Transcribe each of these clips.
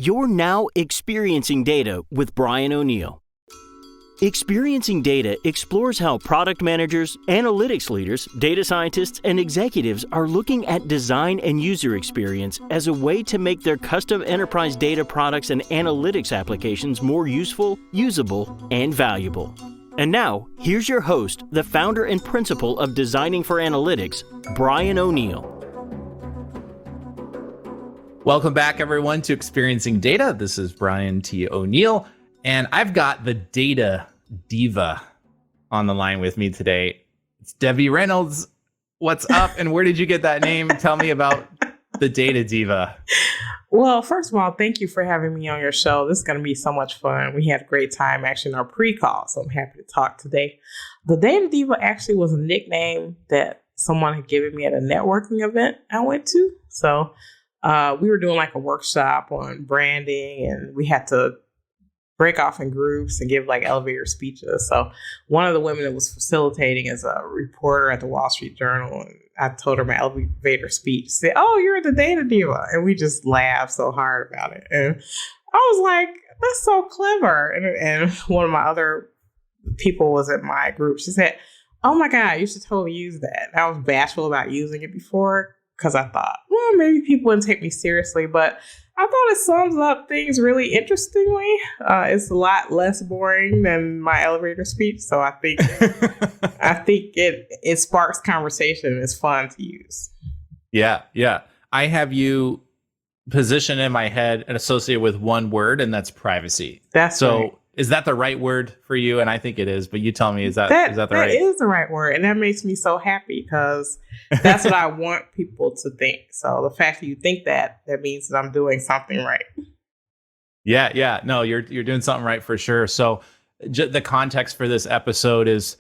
You're now experiencing data with Brian O'Neill. Experiencing Data explores how product managers, analytics leaders, data scientists, and executives are looking at design and user experience as a way to make their custom enterprise data products and analytics applications more useful, usable, and valuable. And now, here's your host, the founder and principal of Designing for Analytics, Brian O'Neill. Welcome back, everyone, to Experiencing Data. This is Brian T. O'Neill, and I've got the Data Diva on the line with me today. It's Debbie Reynolds. What's up, and where did you get that name? Tell me about the Data Diva. Well, first of all, thank you for having me on your show. This is going to be so much fun. We had a great time actually in our pre-call, so I'm happy to talk today. The Data Diva actually was a nickname that someone had given me at a networking event I went to. So we were doing like a workshop on branding, and we had to break off in groups and give like elevator speeches. So one of the women that was facilitating is a reporter at the Wall Street Journal, and I told her my elevator speech. She said, "Oh, you're the Data Diva," and we just laughed so hard about it. And I was like, "That's so clever." And one of my other people was at my group. She said, "Oh my God, you should totally use that." And I was bashful about using it before, because I thought, well, maybe people wouldn't take me seriously, but I thought it sums up things really interestingly. It's a lot less boring than my elevator speech, so I think it sparks conversation. It's fun to use. Yeah. I have you positioned in my head and associated with one word, and that's privacy. That's so. Right. Is that the right word for you? And I think it is, but you tell me, is that the right? That is the right word. And that makes me so happy, because that's what I want people to think. So the fact that you think that means that I'm doing something right. Yeah. No, you're doing something right for sure. So the context for this episode is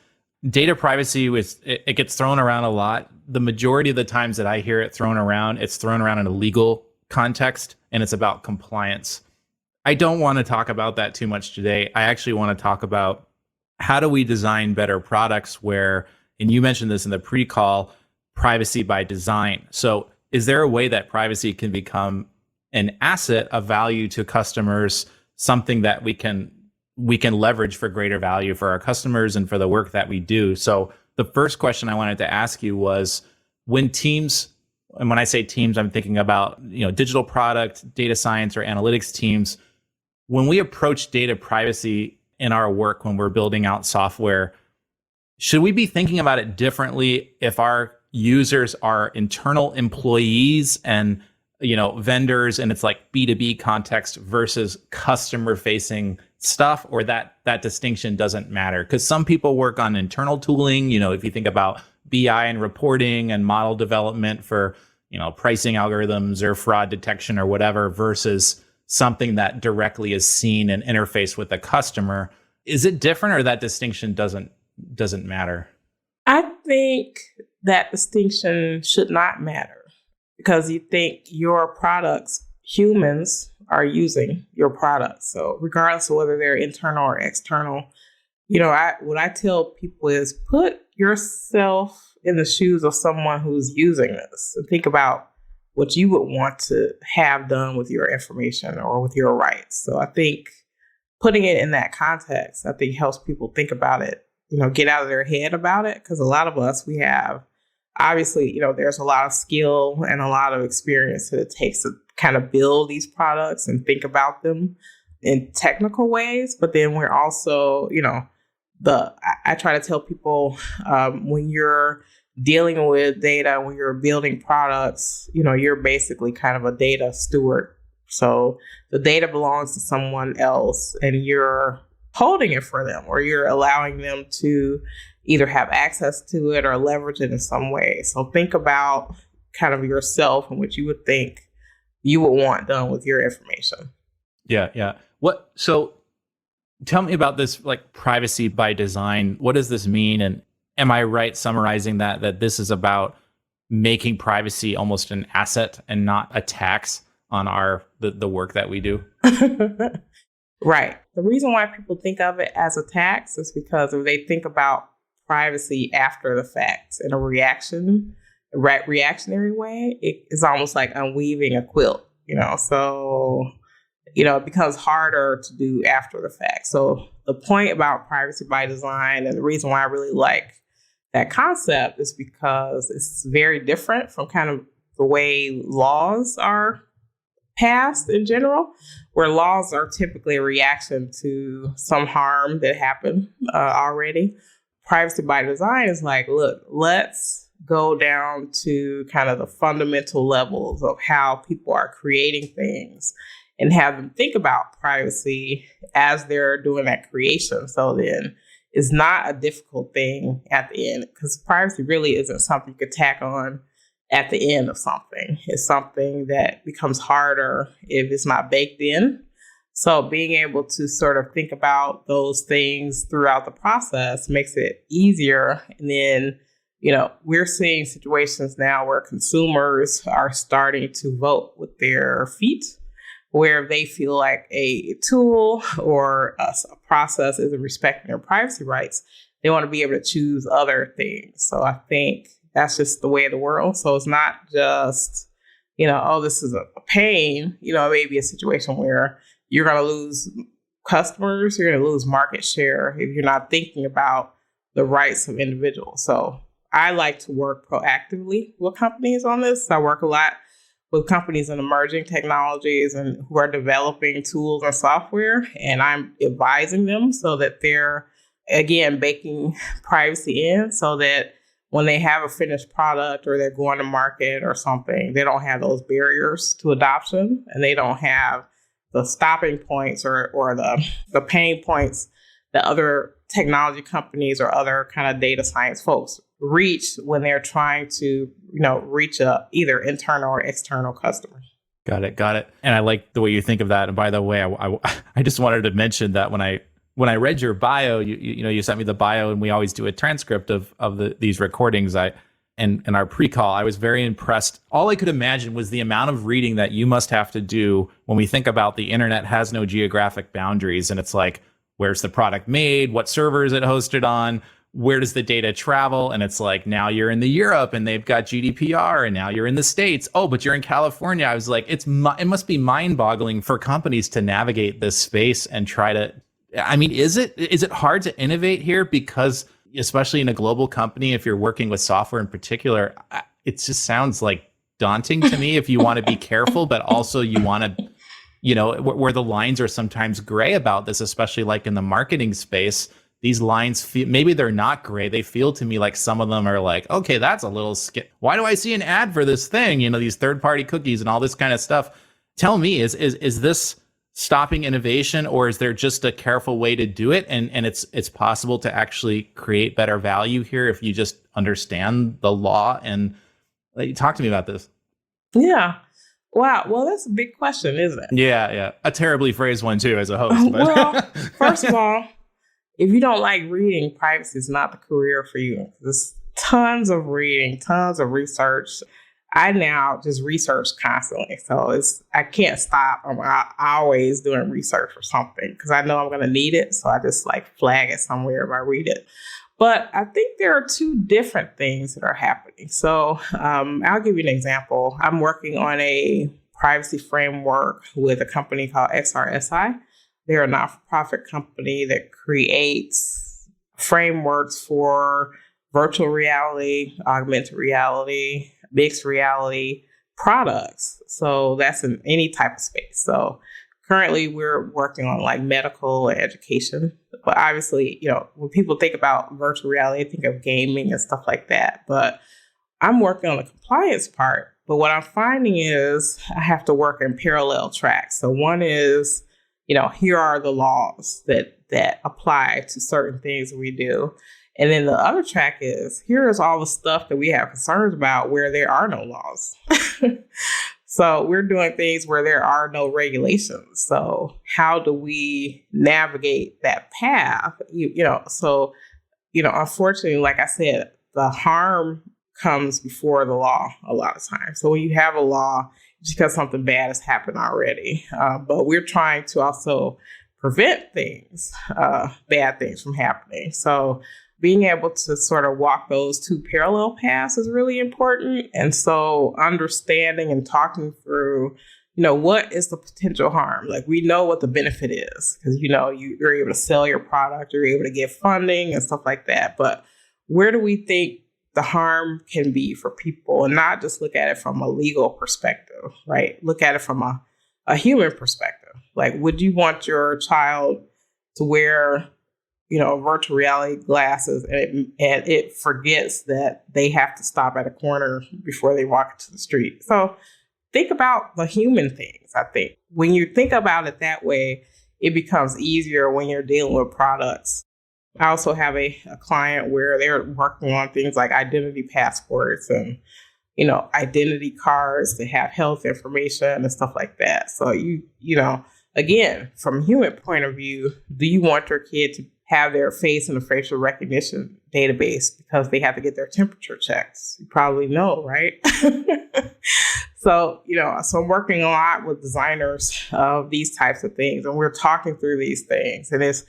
data privacy. It gets thrown around a lot. The majority of the times that I hear it thrown around, it's thrown around in a legal context, and it's about compliance. I don't want to talk about that too much today. I actually want to talk about how do we design better products where, and you mentioned this in the pre-call, privacy by design. So is there a way that privacy can become an asset of value to customers, something that we can leverage for greater value for our customers and for the work that we do? So the first question I wanted to ask you was, when teams, and when I say teams, I'm thinking about digital product, data science, or analytics teams. When we approach data privacy in our work, when we're building out software, should we be thinking about it differently if our users are internal employees and vendors, and it's like B2B context versus customer facing stuff, or that distinction doesn't matter? Because some people work on internal tooling, if you think about BI and reporting and model development for pricing algorithms or fraud detection or whatever, versus something that directly is seen and interfaced with the customer. Is it different, or that distinction doesn't matter? I think that distinction should not matter, because you think your products, humans are using your products. So regardless of whether they're internal or external, what I tell people is put yourself in the shoes of someone who's using this, and think about what you would want to have done with your information or with your rights. So I think putting it in that context, helps people think about it, get out of their head about it. Because a lot of us, we have, obviously, there's a lot of skill and a lot of experience that it takes to kind of build these products and think about them in technical ways. But then we're also, I try to tell people when you're dealing with data, when you're building products, you're basically kind of a data steward. So the data belongs to someone else, and you're holding it for them, or you're allowing them to either have access to it or leverage it in some way. So think about kind of yourself and what you would think you would want done with your information. Yeah. So tell me about this, like, privacy by design. What does this mean? And am I right summarizing that this is about making privacy almost an asset and not a tax on the work that we do? Right. The reason why people think of it as a tax is because if they think about privacy after the fact in a reactionary way, it is almost like unweaving a quilt. So it becomes harder to do after the fact. So the point about privacy by design, and the reason why I really like that concept, is because it's very different from kind of the way laws are passed in general, where laws are typically a reaction to some harm that happened already. Privacy by design is like, look, let's go down to kind of the fundamental levels of how people are creating things and have them think about privacy as they're doing that creation. So then it's not a difficult thing at the end, because privacy really isn't something you could tack on at the end of something. It's something that becomes harder if it's not baked in. So being able to sort of think about those things throughout the process makes it easier. And then, we're seeing situations now where consumers are starting to vote with their feet, where they feel like a tool or a process isn't respecting their privacy rights. They want to be able to choose other things. So I think that's just the way of the world. So it's not just, this is a pain. It may be a situation where you're going to lose customers, you're going to lose market share if you're not thinking about the rights of individuals. So I like to work proactively with companies on this. I work a lot with companies in emerging technologies and who are developing tools and software, and I'm advising them so that they're, again, baking privacy in so that when they have a finished product or they're going to market or something, they don't have those barriers to adoption, and they don't have the stopping points or the pain points that other technology companies or other kind of data science folks reach when they're trying to, reach a either internal or external customer. Got it. And I like the way you think of that. And by the way, I just wanted to mention that when I read your bio, you sent me the bio, and we always do a transcript of these recordings. In our pre-call, I was very impressed. All I could imagine was the amount of reading that you must have to do when we think about the internet has no geographic boundaries. And it's like, where's the product made? What server is it hosted on? Where does the data travel? And it's like, now you're in the Europe and they've got GDPR, and now you're in the States. Oh, but you're in California. I was like, it must be mind boggling for companies to navigate this space and try to, is it hard to innovate here? Because especially in a global company, if you're working with software in particular, it just sounds like daunting to me if you want to be careful, but also you want to, where the lines are sometimes gray about this, especially like in the marketing space. These lines feel, maybe they're not gray. They feel to me like some of them are like, okay, that's a little why do I see an ad for this thing? These third-party cookies and all this kind of stuff. Tell me, is this stopping innovation, or is there just a careful way to do it? And it's possible to actually create better value here if you just understand the law. And talk to me about this. Yeah. Wow. Well, that's a big question, isn't it? Yeah. A terribly phrased one too, as a host. But. Well, first of all, if you don't like reading, privacy is not the career for you. There's tons of reading, tons of research. I now just research constantly. So I can't stop. I'm always doing research for something because I know I'm going to need it. So I just flag it somewhere if I read it. But I think there are two different things that are happening. So I'll give you an example. I'm working on a privacy framework with a company called XRSI. They're a not-for-profit company that creates frameworks for virtual reality, augmented reality, mixed reality products. So that's in any type of space. So currently we're working on medical and education. But obviously, when people think about virtual reality, they think of gaming and stuff like that. But I'm working on the compliance part. But what I'm finding is I have to work in parallel tracks. So one is, here are the laws that apply to certain things we do. And then the other track is, here's all the stuff that we have concerns about where there are no laws. So we're doing things where there are no regulations. So how do we navigate that path? Unfortunately, like I said, the harm comes before the law a lot of times. So when you have a law, it's because something bad has happened already. But we're trying to also prevent things, bad things from happening. So being able to sort of walk those two parallel paths is really important. And so understanding and talking through, what is the potential harm? Like, we know what the benefit is because, you're able to sell your product, you're able to get funding and stuff like that. But where do we think the harm can be for people, and not just look at it from a legal perspective, right? Look at it from a human perspective. Like, would you want your child to wear, virtual reality glasses and it forgets that they have to stop at a corner before they walk into the street? So think about the human things, I think. When you think about it that way, it becomes easier when you're dealing with products. I also have a client where they're working on things like identity passports and, identity cards to have health information and stuff like that. So again, from a human point of view, do you want your kid to have their face in a facial recognition database because they have to get their temperature checks? You probably know, right? So I'm working a lot with designers of these types of things, and we're talking through these things, and it's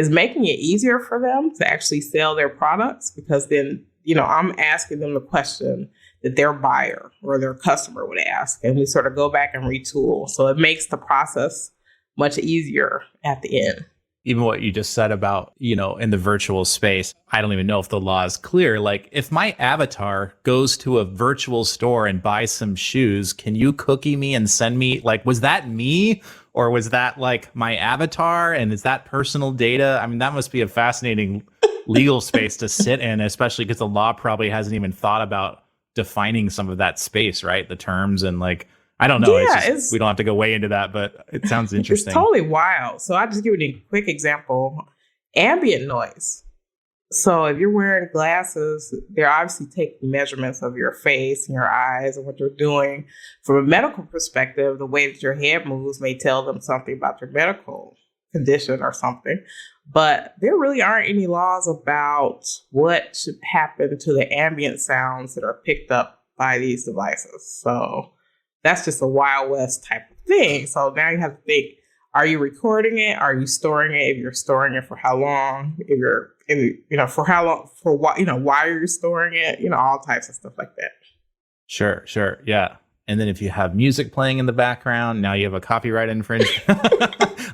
making it easier for them to actually sell their products, because then, I'm asking them the question that their buyer or their customer would ask, and we sort of go back and retool. So it makes the process much easier at the end. Even what you just said about, in the virtual space, I don't even know if the law is clear. Like, if my avatar goes to a virtual store and buys some shoes, can you cookie me and send me, like, was that me? Or was that like my avatar? And is that personal data? I mean, that must be a fascinating legal space to sit in, especially because the law probably hasn't even thought about defining some of that space, right? The terms and like, I don't know. Yeah, we don't have to go way into that, but it sounds interesting. It's totally wild. So I'll just give you a quick example. Ambient noise. So if you're wearing glasses, they're obviously taking measurements of your face and your eyes and what you're doing. From a medical perspective, the way that your head moves may tell them something about your medical condition or something. But there really aren't any laws about what should happen to the ambient sounds that are picked up by these devices. So that's just a Wild West type of thing. So now you have to think, are you recording it? Are you storing it? If you're storing it, for how long? For how long, for what, why are you storing it? All types of stuff like that. Sure. Yeah. And then if you have music playing in the background, now you have a copyright infringement.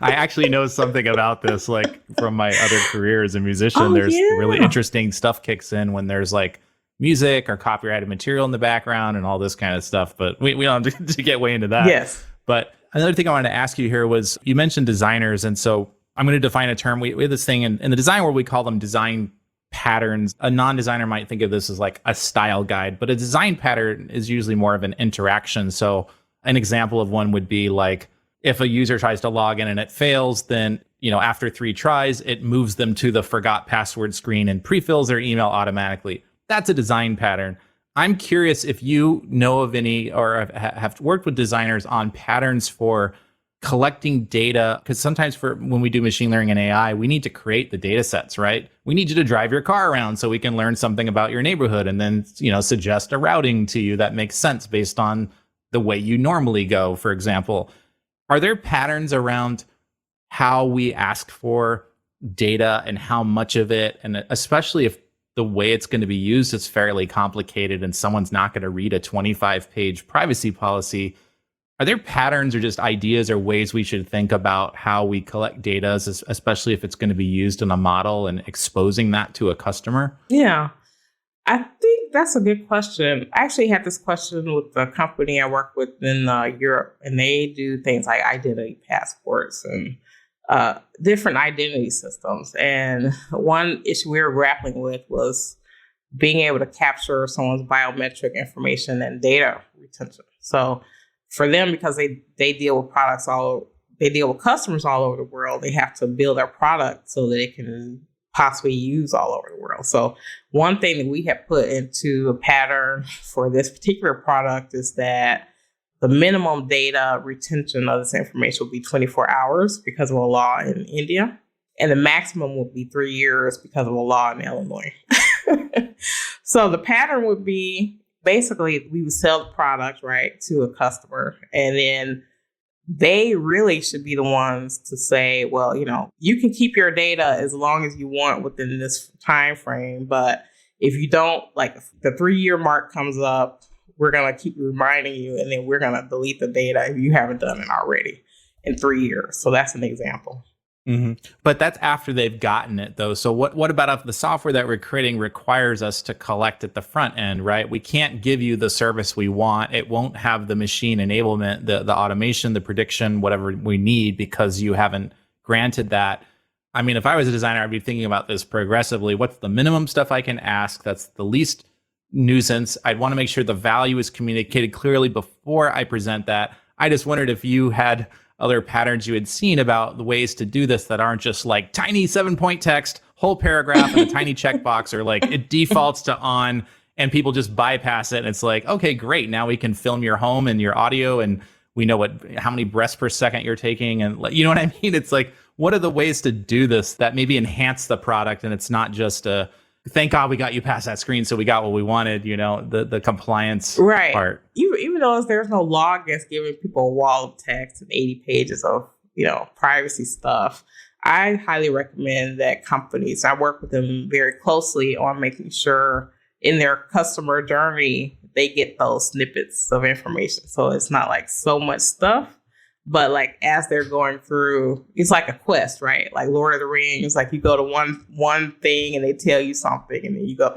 I actually know something about this, like from my other career as a musician. There's really interesting stuff kicks in when there's like music or copyrighted material in the background and all this kind of stuff. But we don't have to get way into that. Yes. But another thing I wanted to ask you here was, you mentioned designers. And so I'm going to define a term. We have this thing in the design world, we call them design patterns. A non-designer might think of this as like a style guide, but a design pattern is usually more of an interaction. So an example of one would be like, if a user tries to log in and it fails, then, after 3 tries, it moves them to the forgot password screen and pre-fills their email automatically. That's a design pattern. I'm curious if you know of any or have worked with designers on patterns for collecting data, because sometimes when we do machine learning and AI, we need to create the data sets, right? We need you to drive your car around so we can learn something about your neighborhood and then, suggest a routing to you that makes sense based on the way you normally go, for example. Are there patterns around how we ask for data and how much of it, and especially if the way it's going to be used is fairly complicated and someone's not going to read a 25-page privacy policy? Are there patterns or just ideas or ways we should think about how we collect data, especially if it's going to be used in a model and exposing that to a customer? Yeah, I think that's a good question. I actually had this question with the company I work with in Europe, and they do things like identity passports and different identity systems. And one issue we were grappling with was being able to capture someone's biometric information and data retention. So for them, because they deal with they deal with customers all over the world, they have to build their product so that it can possibly use all over the world. So one thing that we have put into a pattern for this particular product is that the minimum data retention of this information will be 24 hours because of a law in India. And the maximum would be 3 years because of a law in Illinois. So the pattern would be, basically, we would sell the product, right, to a customer. And then they really should be the ones to say, well, you can keep your data as long as you want within this time frame. But if you don't, like, if the 3-year mark comes up, we're going to keep reminding you, and then we're going to delete the data if you haven't done it already in 3 years. So that's an example. Mm-hmm. But that's after they've gotten it, though. So what about if the software that we're creating requires us to collect at the front end, right? We can't give you the service we want. It won't have the machine enablement, the automation, the prediction, whatever we need, because you haven't granted that. I mean, if I was a designer, I'd be thinking about this progressively. What's the minimum stuff I can ask? That's the least nuisance. I'd want to make sure the value is communicated clearly before I present that. I just wondered if you had other patterns you had seen about the ways to do this that aren't just like tiny 7-point text, whole paragraph, and a tiny checkbox, or like it defaults to on and people just bypass it. And it's like, okay, great. Now we can film your home and your audio, and we know how many breaths per second you're taking. And you know what I mean? It's like, what are the ways to do this that maybe enhance the product? And it's not just a, thank God we got you past that screen, so we got what we wanted, the compliance part. Even though there's no law against giving people a wall of text and 80 pages of, privacy stuff, I highly recommend that companies, I work with them very closely on making sure in their customer journey, they get those snippets of information. So it's not like so much stuff, but like as they're going through, it's like a quest, right? Like Lord of the Rings, like you go to one thing and they tell you something, and then you go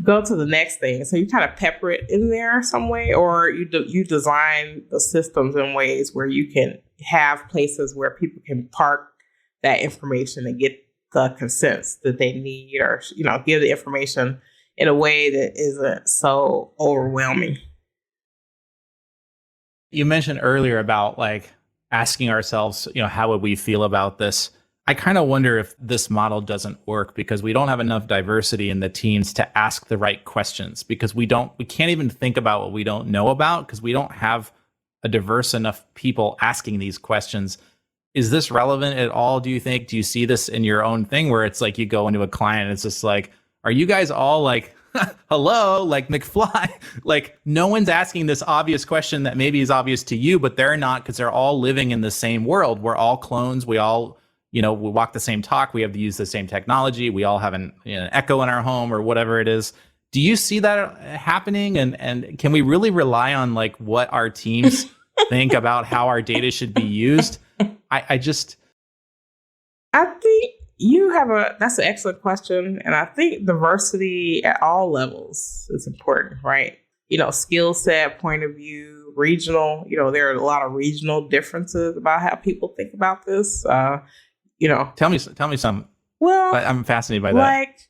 go to the next thing. So you kind of pepper it in there some way, or you design the systems in ways where you can have places where people can park that information and get the consents that they need, or give the information in a way that isn't so overwhelming. You mentioned earlier about like asking ourselves, how would we feel about this? I kind of wonder if this model doesn't work because we don't have enough diversity in the teams to ask the right questions, because we can't even think about what we don't know about because we don't have a diverse enough people asking these questions. Is this relevant at all, do you think? Do you see this in your own thing where it's like you go into a client and it's just like, are you guys all like, hello, like McFly? Like no one's asking this obvious question that maybe is obvious to you, but they're not, because they're all living in the same world. We're all clones. We all, we walk the same talk. We have to use the same technology. We all have an Echo in our home or whatever it is. Do you see that happening? And can we really rely on like what our teams think about how our data should be used? I think that's an excellent question. And I think diversity at all levels is important, right? Skill set, point of view, regional, there are a lot of regional differences about how people think about this. Tell me some. Well, I'm fascinated by that.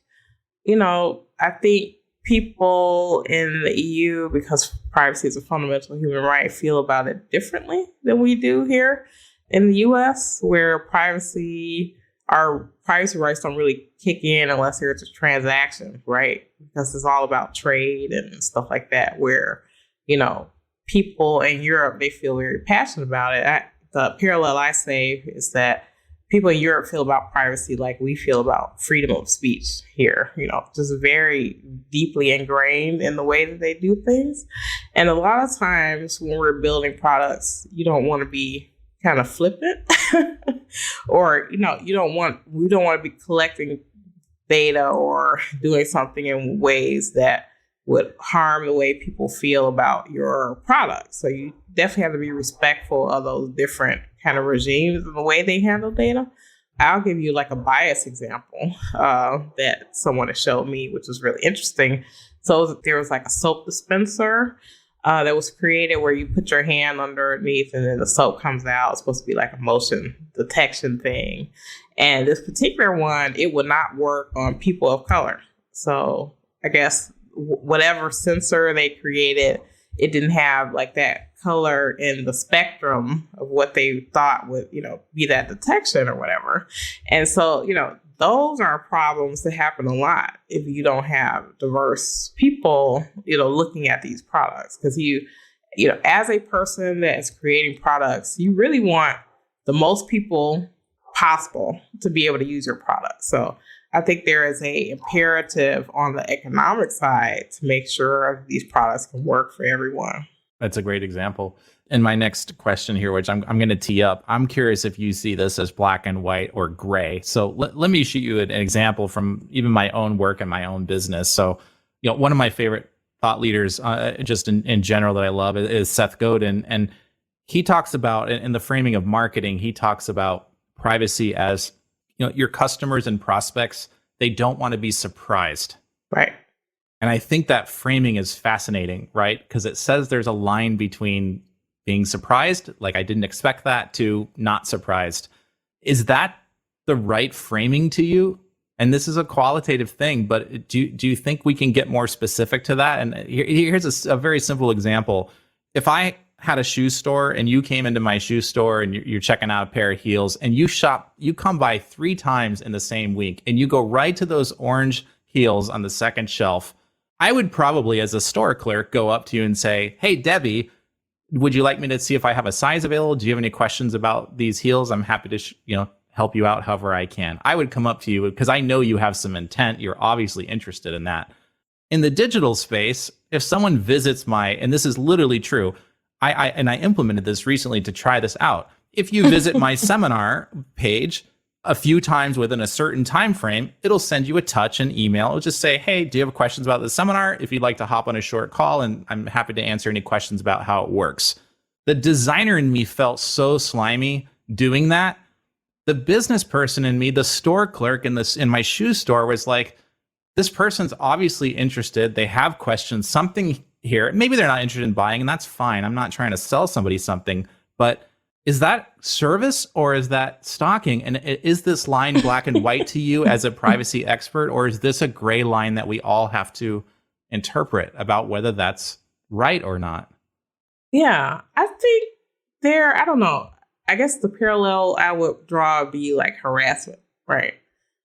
I think people in the EU, because privacy is a fundamental human right, feel about it differently than we do here in the US, where our privacy rights don't really kick in unless there's a transaction, right? Because it's all about trade and stuff like that, where, people in Europe, they feel very passionate about it. The parallel I say is that people in Europe feel about privacy like we feel about freedom of speech here, just very deeply ingrained in the way that they do things. And a lot of times when we're building products, you don't want to be kind of flippant or, we don't want to be collecting data or doing something in ways that would harm the way people feel about your product. So you definitely have to be respectful of those different kind of regimes and the way they handle data. I'll give you like a bias example that someone has showed me, which was really interesting. So there was like a soap dispenser that was created where you put your hand underneath and then the soap comes out. It's supposed to be like a motion detection thing. And this particular one, it would not work on people of color. So I guess whatever sensor they created, it didn't have like that color in the spectrum of what they thought would, be that detection or whatever. And so, those are problems that happen a lot if you don't have diverse people, looking at these products. Because as a person that is creating products, you really want the most people possible to be able to use your product. So I think there is a imperative on the economic side to make sure these products can work for everyone. That's a great example. And my next question here, which I'm going to tee up, I'm curious if you see this as black and white or gray. So let me shoot you an example from even my own work and my own business. So, one of my favorite thought leaders, just in general, that I love is Seth Godin. And he talks about, in the framing of marketing, he talks about privacy as, your customers and prospects, they don't want to be surprised. Right. And I think that framing is fascinating, right? Because it says there's a line between being surprised, like I didn't expect that, to not surprised. Is that the right framing to you? And this is a qualitative thing, but do you think we can get more specific to that? And here's a very simple example. If I had a shoe store and you came into my shoe store and you're checking out a pair of heels and you come by 3 times in the same week and you go right to those orange heels on the second shelf, I would probably, as a store clerk, go up to you and say, "Hey, Debbie, would you like me to see if I have a size available? Do you have any questions about these heels? I'm happy to, help you out however I can." I would come up to you because I know you have some intent. You're obviously interested in that. In the digital space, if someone visits and this is literally true, I implemented this recently to try this out. If you visit my seminar page a few times within a certain time frame, it'll send you a touch and email. It'll just say, "Hey, do you have questions about the seminar? If you'd like to hop on a short call, and I'm happy to answer any questions about how it works." The designer in me felt so slimy doing that. The business person in me, the store clerk in my shoe store, was like, this person's obviously interested. They have questions, something here. Maybe they're not interested in buying, and that's fine. I'm not trying to sell somebody something, but is that service or is that stalking? And is this line black and white to you as a privacy expert, or is this a gray line that we all have to interpret about whether that's right or not? Yeah, I think I don't know. I guess the parallel I would draw would be like harassment, right?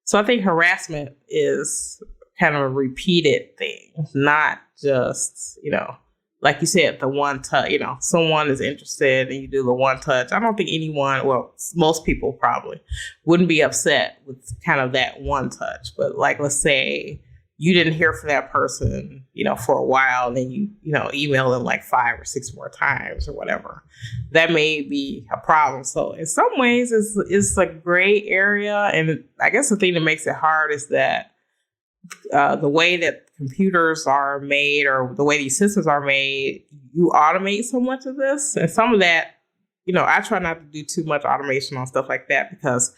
So I think harassment is kind of a repeated thing, not just, like you said, the one touch, someone is interested and you do the one touch. I don't think most people probably wouldn't be upset with kind of that one touch. But like, let's say you didn't hear from that person, for a while, and then you email them like 5 or 6 more times or whatever. That may be a problem. So in some ways it's a gray area. And I guess the thing that makes it hard is that the way that computers are made, or the way these systems are made, you automate so much of this. And some of that, I try not to do too much automation on stuff like that because,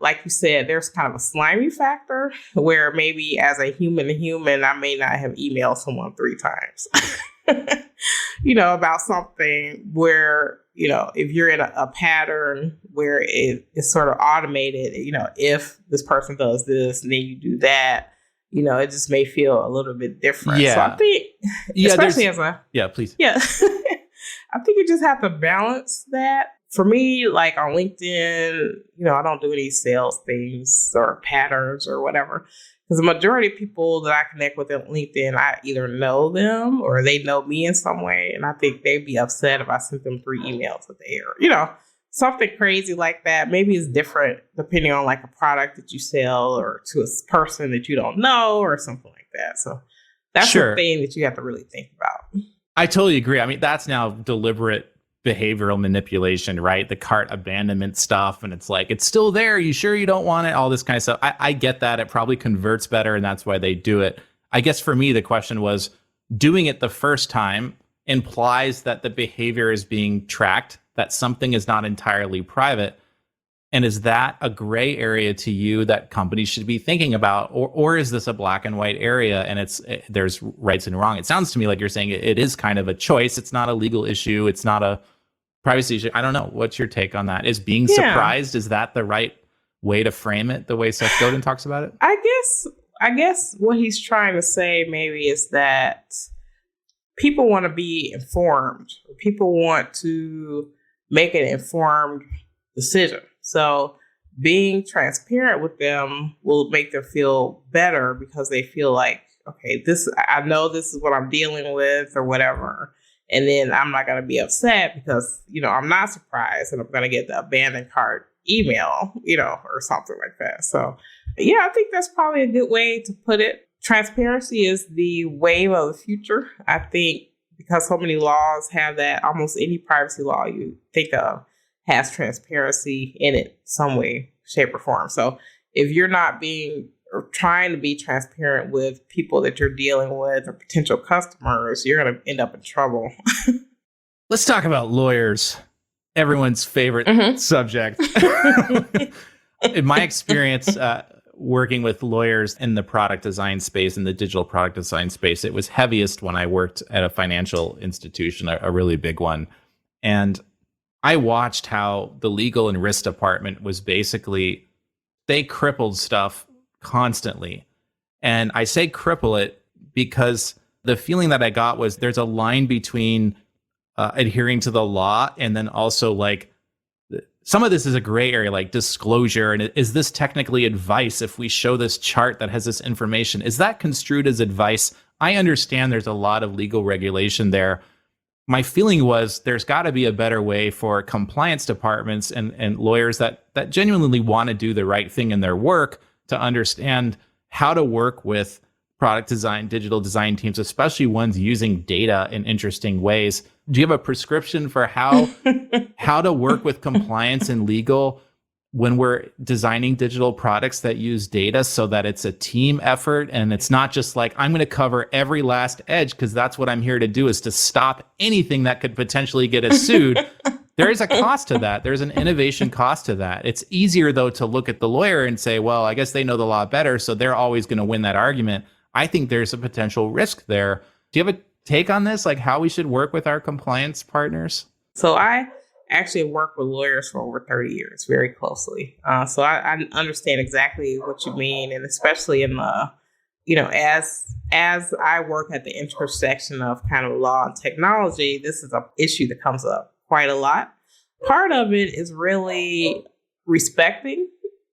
like you said, there's kind of a slimy factor where maybe as a human to human, I may not have emailed someone 3 times, about something where, if you're in a pattern where it's sort of automated, if this person does this and then you do that, it just may feel a little bit different. Yeah. So I think, especially please. Yeah, I think you just have to balance that. For me, like on LinkedIn, I don't do any sales things or patterns or whatever. Because the majority of people that I connect with on LinkedIn, I either know them or they know me in some way. And I think they'd be upset if I sent them 3 emails a day or, something crazy like that. Maybe it's different depending on like a product that you sell or to a person that you don't know or something like that. So that's the thing that you have to really think about. I totally agree. I mean, that's now deliberate behavioral manipulation, right? The cart abandonment stuff. And it's like, it's still there. You sure you don't want it? All this kind of stuff. I get that. It probably converts better and that's why they do it. I guess for me, the question was, doing it the first time implies that the behavior is being tracked, that something is not entirely private. And is that a gray area to you that companies should be thinking about? Or is this a black and white area and there's rights and wrong? It sounds to me like you're saying it is kind of a choice. It's not a legal issue. It's not a privacy issue. I don't know. What's your take on that? Is being surprised, is that the right way to frame it, the way Seth Godin talks about it? I guess what he's trying to say maybe is that people want to be informed. People want to make an informed decision. So being transparent with them will make them feel better because they feel like, okay, I know this is what I'm dealing with or whatever. And then I'm not going to be upset because, I'm not surprised and I'm going to get the abandoned cart email, or something like that. So yeah, I think that's probably a good way to put it. Transparency is the wave of the future. I think because so many laws have that, almost any privacy law you think of has transparency in it some way, shape, or form. So if you're not being trying to be transparent with people that you're dealing with or potential customers, you're going to end up in trouble. Let's talk about lawyers, everyone's favorite subject. In my experience, working with lawyers in the product design space, in the digital product design space, it was heaviest when I worked at a financial institution, a really big one. And I watched how the legal and risk department was basically, they crippled stuff constantly. And I say cripple it because the feeling that I got was there's a line between adhering to the law and then also like some of this is a gray area, like disclosure. And is this technically advice if we show this chart that has this information? Is that construed as advice? I understand there's a lot of legal regulation there. My feeling was there's got to be a better way for compliance departments and lawyers that genuinely want to do the right thing in their work to understand how to work with product design, digital design teams, especially ones using data in interesting ways. Do you have a prescription for how to work with compliance and legal when we're designing digital products that use data so that it's a team effort and it's not just like, I'm going to cover every last edge because that's what I'm here to do, is to stop anything that could potentially get us sued? There is a cost to that. There's an innovation cost to that. It's easier, though, to look at the lawyer and say, well, I guess they know the law better, so they're always going to win that argument. I think there's a potential risk there. Do you have a take on this, like how we should work with our compliance partners? So I actually worked with lawyers for over 30 years, very closely. So I understand exactly what you mean. And especially in the, as I work at the intersection of kind of law and technology, this is an issue that comes up quite a lot. Part of it is really respecting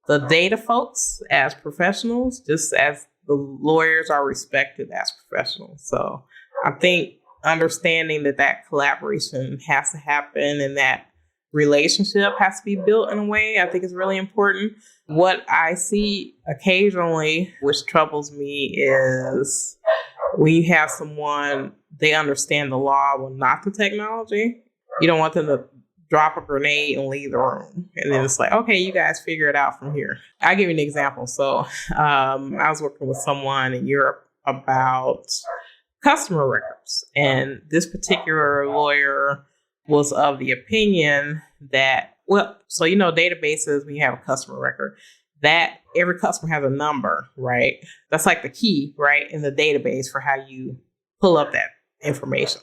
the data folks as professionals, just as the lawyers are respected as professionals. So I think understanding that collaboration has to happen and that relationship has to be built in a way, I think is really important. What I see occasionally, which troubles me, is when you have someone, they understand the law, but not the technology. You don't want them to drop a grenade and leave the room. And then it's like, okay, you guys figure it out from here. I'll give you an example. So I was working with someone in Europe about customer records. And this particular lawyer was of the opinion that, databases, when you have a customer record, that every customer has a number, right? That's like the key, right, in the database for how you pull up that information.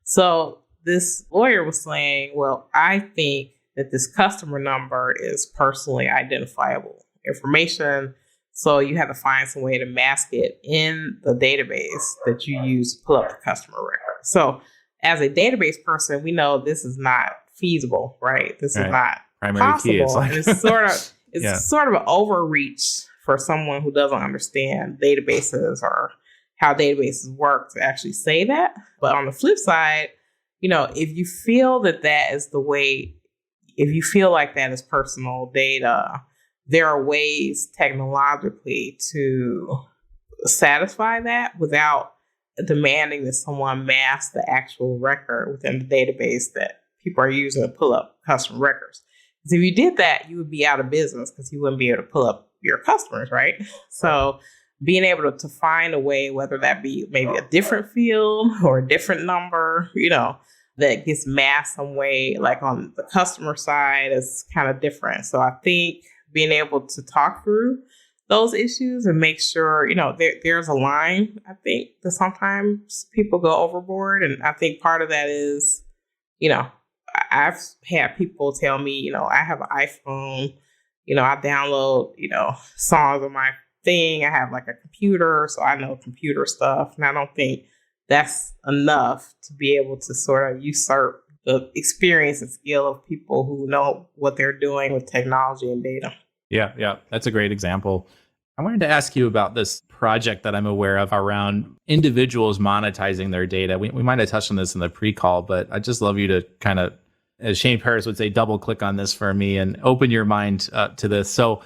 So this lawyer was saying, well, I think that this customer number is personally identifiable information. So you have to find some way to mask it in the database that you use to pull up the customer record. So as a database person, we know this is not feasible, right? This is not primary possible. Key. It's like and it's sort of an overreach for someone who doesn't understand databases or how databases work to actually say that. But on the flip side, if you feel that is the way, if you feel like that is personal data, there are ways technologically to satisfy that without demanding that someone mask the actual record within the database that people are using to pull up customer records. Because if you did that, you would be out of business because you wouldn't be able to pull up your customers, right? So being able to find a way, whether that be maybe a different field or a different number, that gets masked some way, like on the customer side, is kind of different. So I think being able to talk through those issues and make sure, there's a line, I think, that sometimes people go overboard. And I think part of that is, I've had people tell me, I have an iPhone, I download, songs on my thing. I have like a computer, so I know computer stuff. And I don't think that's enough to be able to sort of usurp the experience and skill of people who know what they're doing with technology and data. Yeah, that's a great example. I wanted to ask you about this project that I'm aware of around individuals monetizing their data. We might have touched on this in the pre-call, but I'd just love you to kind of, as Shane Paris would say, double click on this for me and open your mind to this. So,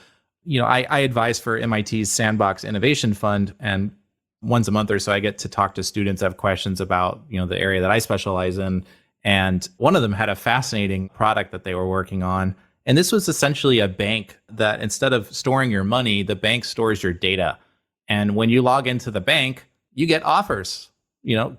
I advise for MIT's Sandbox Innovation Fund, and once a month or so, I get to talk to students that have questions about, the area that I specialize in. And one of them had a fascinating product that they were working on. And this was essentially a bank that instead of storing your money, the bank stores your data. And when you log into the bank, you get offers.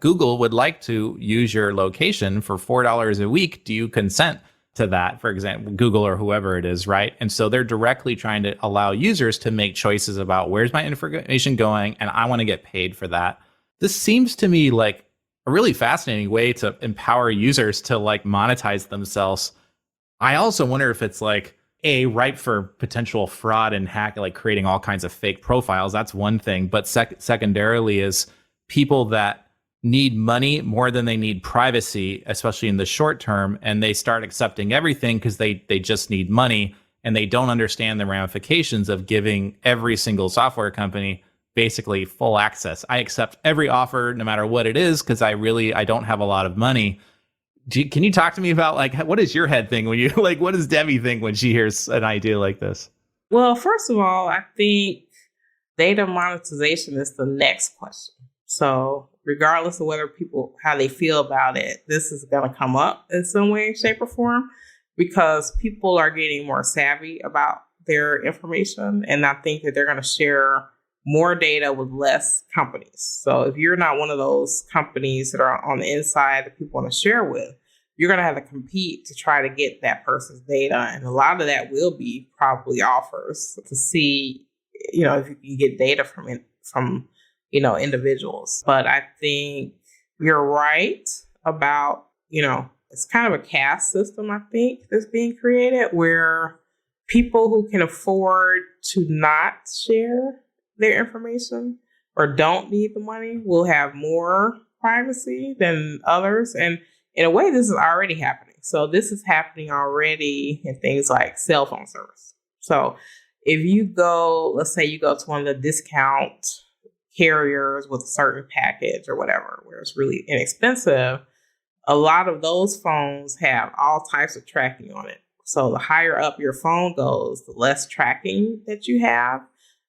Google would like to use your location for $4 a week. Do you consent to that? For example, Google or whoever it is, right? And so they're directly trying to allow users to make choices about where's my information going, and I want to get paid for that. This seems to me like a really fascinating way to empower users to like monetize themselves. I also wonder if it's like ripe for potential fraud and hack, like creating all kinds of fake profiles. That's one thing. But secondarily is people that need money more than they need privacy, especially in the short term, and they start accepting everything because they just need money, and they don't understand the ramifications of giving every single software company basically full access. I accept every offer no matter what it is because I don't have a lot of money. Can you talk to me about like what does your head think when you like what does Debbie think when she hears an idea like this? Well, first of all, I think data monetization is the next question. So regardless of whether people, how they feel about it, this is going to come up in some way, shape, or form because people are getting more savvy about their information. And I think that they're going to share more data with less companies. So if you're not one of those companies that are on the inside that people want to share with, you're going to have to compete to try to get that person's data. And a lot of that will be probably offers to see, if you can get data from individuals. But I think you're right about, it's kind of a caste system, I think, that's being created where people who can afford to not share their information or don't need the money will have more privacy than others. And in a way, this is already happening. So this is happening already in things like cell phone service. So if you go, let's say you go to one of the discount carriers with a certain package or whatever, where it's really inexpensive, a lot of those phones have all types of tracking on it. So the higher up your phone goes, the less tracking that you have,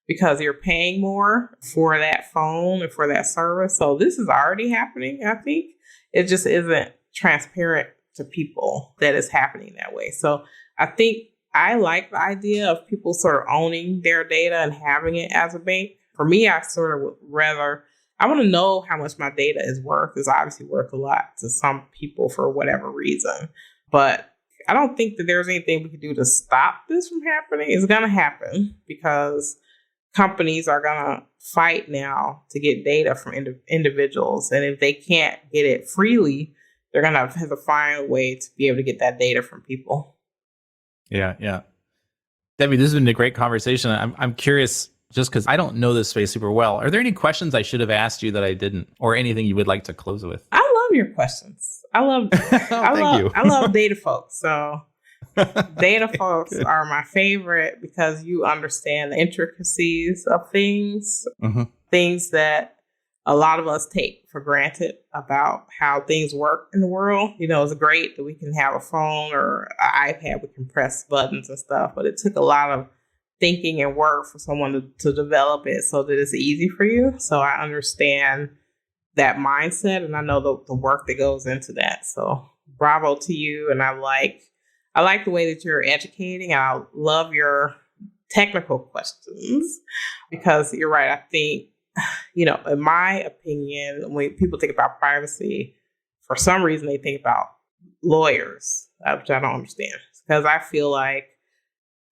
because you're paying more for that phone and for that service. So this is already happening, I think. It just isn't transparent to people that it's happening that way. So I think I like the idea of people sort of owning their data and having it as a bank. For me, I sort of would rather, I want to know how much my data is worth. It's obviously worth a lot to some people for whatever reason. But I don't think that there's anything we can do to stop this from happening. It's going to happen because companies are going to fight now to get data from individuals. And if they can't get it freely, they're going to have to find a way to be able to get that data from people. Yeah. Debbie, this has been a great conversation. I'm curious, just because I don't know this space super well, are there any questions I should have asked you that I didn't, or anything you would like to close with? I love your questions. I love data folks. So data folks are my favorite because you understand the intricacies of things, things that a lot of us take for granted about how things work in the world. It's great that we can have a phone or an iPad, we can press buttons and stuff, but it took a lot of thinking and work for someone to develop it so that it's easy for you. So I understand that mindset and I know the work that goes into that. So bravo to you. And I like the way that you're educating. I love your technical questions because you're right. I think, in my opinion, when people think about privacy, for some reason they think about lawyers, which I don't understand. Because I feel like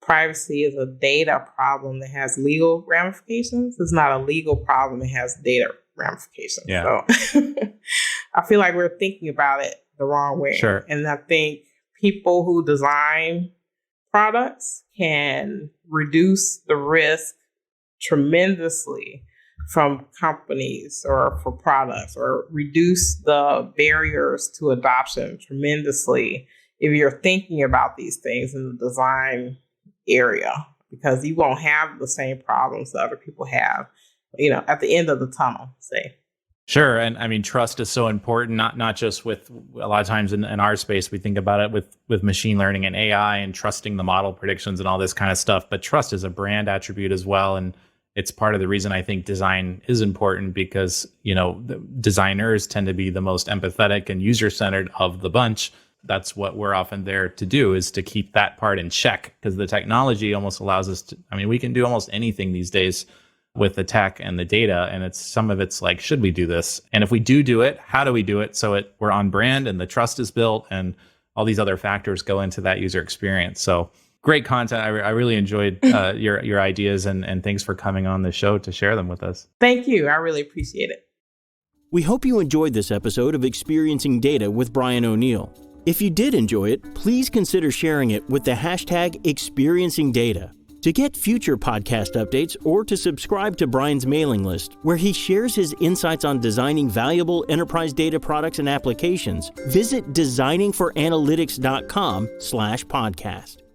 privacy is a data problem that has legal ramifications. It's not a legal problem that has data ramifications. Yeah. So I feel like we're thinking about it the wrong way. Sure. And I think people who design products can reduce the risk tremendously from companies or for products, or reduce the barriers to adoption tremendously if you're thinking about these things in the design area, because you won't have the same problems that other people have, at the end of the tunnel, say. Sure. And I mean, trust is so important, not just with a lot of times in our space, we think about it with machine learning and AI and trusting the model predictions and all this kind of stuff. But trust is a brand attribute as well. And it's part of the reason I think design is important because, the designers tend to be the most empathetic and user-centered of the bunch. that's what we're often there to do, is to keep that part in check, because the technology almost allows us to, I mean, we can do almost anything these days with the tech and the data. And some of it's like, should we do this? And if we do it, how do we do it so we're on brand and the trust is built and all these other factors go into that user experience. So great content. I really enjoyed your ideas, and thanks for coming on the show to share them with us. Thank you. I really appreciate it. We hope you enjoyed this episode of Experiencing Data with Brian O'Neill. If you did enjoy it, please consider sharing it with the hashtag #ExperiencingData. To get future podcast updates or to subscribe to Brian's mailing list, where he shares his insights on designing valuable enterprise data products and applications, visit designingforanalytics.com/podcast.